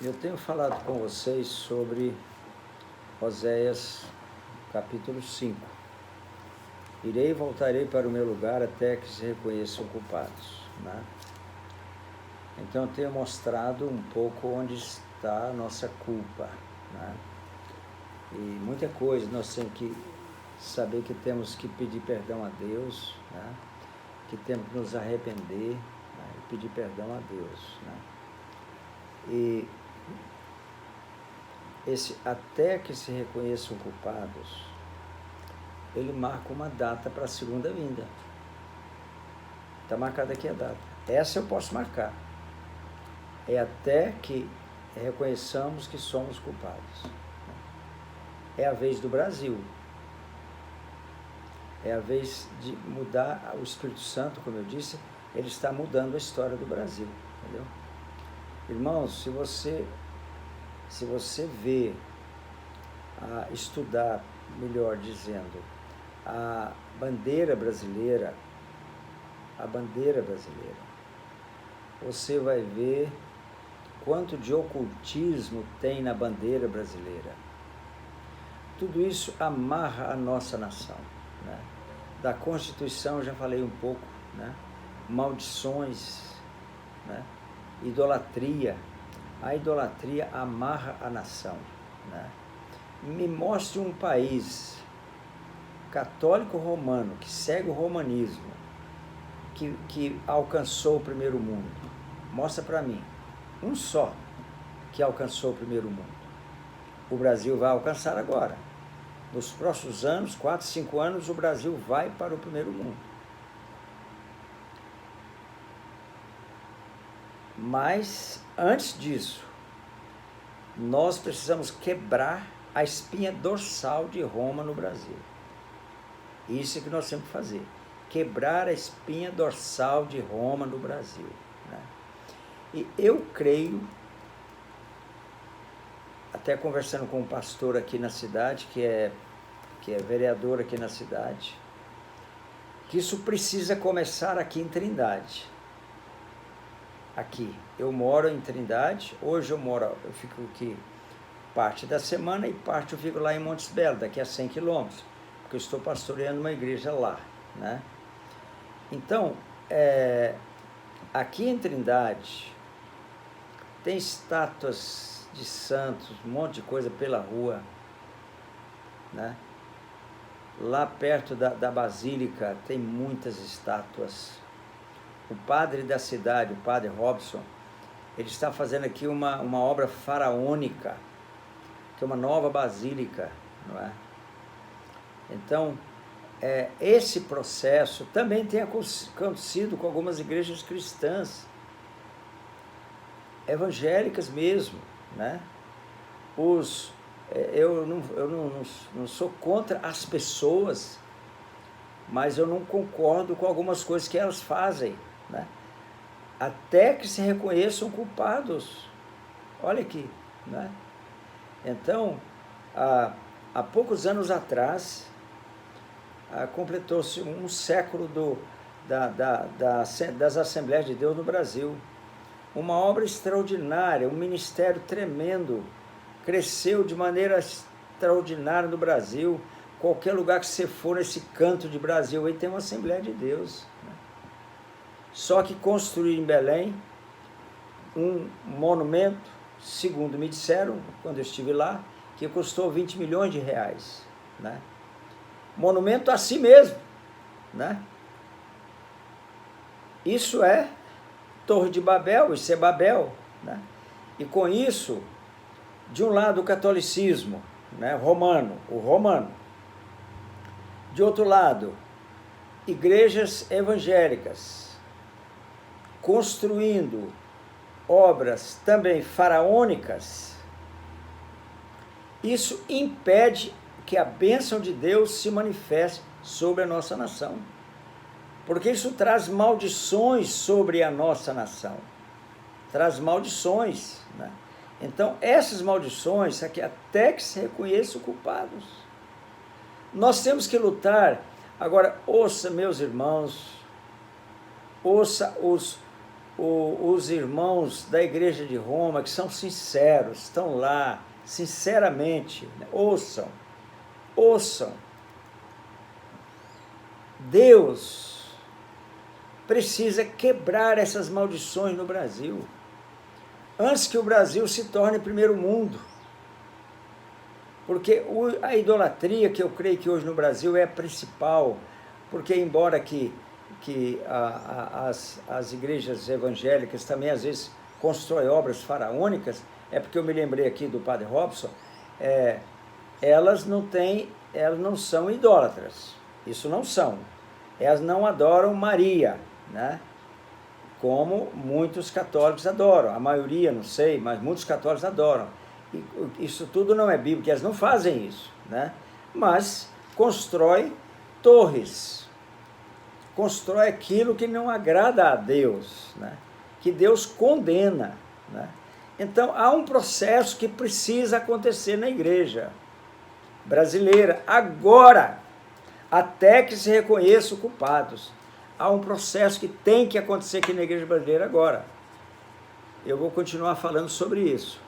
Eu tenho falado com vocês sobre Oséias capítulo 5. Irei e voltarei para o meu lugar até que se reconheçam culpados. Né? Então eu tenho mostrado um pouco onde está a nossa culpa. Né? E muita coisa nós temos que saber que temos que pedir perdão a Deus, né? Que temos que nos arrepender, né? E pedir perdão a Deus. Né? E esse até que se reconheçam culpados, ele marca uma data para a segunda vinda. Está marcada aqui a data. Essa eu posso marcar. É até que reconheçamos que somos culpados. É a vez do Brasil. É a vez de mudar. O Espírito Santo, como eu disse, ele está mudando a história do Brasil. Entendeu? Irmãos, se você vê, estudar, melhor dizendo, a bandeira brasileira, você vai ver quanto de ocultismo tem na bandeira brasileira. Tudo isso amarra a nossa nação. Né? Da Constituição eu já falei um pouco, né? Maldições, né? Idolatria. A idolatria amarra a nação. Né? Me mostre um país católico romano que segue o romanismo, que alcançou o primeiro mundo. Mostra para mim. Um só que alcançou o primeiro mundo. O Brasil vai alcançar agora. Nos próximos anos, 4, 5 anos, o Brasil vai para o primeiro mundo. Mas, antes disso, nós precisamos quebrar a espinha dorsal de Roma no Brasil. Isso é que nós temos que fazer. Quebrar a espinha dorsal de Roma no Brasil. Né? E eu creio, até conversando com um pastor aqui na cidade, que é vereador aqui na cidade, que isso precisa começar aqui em Trindade. Aqui, eu moro em Trindade, hoje eu fico aqui parte da semana e parte eu fico lá em Montes Belos, daqui a 100 quilômetros, porque eu estou pastoreando uma igreja lá, né? Então, aqui em Trindade, tem estátuas de santos, um monte de coisa pela rua, né? Lá perto da Basílica tem muitas estátuas. O padre da cidade, o padre Robson, ele está fazendo aqui uma obra faraônica, que é uma nova basílica, não é? Então, esse processo também tem acontecido com algumas igrejas cristãs, evangélicas mesmo, né? Eu não sou contra as pessoas, mas eu não concordo com algumas coisas que elas fazem, né? Até que se reconheçam culpados. Olha aqui, né? Então, há poucos anos atrás, completou-se um século das Assembleias de Deus no Brasil. Uma obra extraordinária, um ministério tremendo, cresceu de maneira extraordinária no Brasil. Qualquer lugar que você for nesse canto de Brasil, aí tem uma Assembleia de Deus. Né? Só que construir em Belém um monumento, segundo me disseram, quando eu estive lá, que custou 20 milhões de reais. Né? Monumento a si mesmo. Né? Isso é Torre de Babel, isso é Babel. Né? E com isso, de um lado o catolicismo, né, o romano. De outro lado, igrejas evangélicas, construindo obras também faraônicas. Isso impede que a bênção de Deus se manifeste sobre a nossa nação. Porque isso traz maldições sobre a nossa nação. Traz maldições, né? Então, essas maldições, aqui, até que se reconheçam culpados. Nós temos que lutar. Agora, ouça, meus irmãos, ouça os irmãos da Igreja de Roma, que são sinceros, estão lá, sinceramente, né? Ouçam. Deus precisa quebrar essas maldições no Brasil, antes que o Brasil se torne primeiro mundo. Porque a idolatria, que eu creio que hoje no Brasil é a principal, porque embora que as igrejas evangélicas também às vezes constroem obras faraônicas, é porque eu me lembrei aqui do Padre Robson, elas não são idólatras, isso não são. Elas não adoram Maria, né? Como muitos católicos adoram, a maioria, não sei, mas muitos católicos adoram. Isso tudo não é bíblico, elas não fazem isso, né? Mas constrói torres, constrói aquilo que não agrada a Deus, né? Que Deus condena, né? Então há um processo que precisa acontecer na igreja brasileira agora, até que se reconheçam culpados. Há um processo que tem que acontecer aqui na igreja brasileira agora. Eu vou continuar falando sobre isso.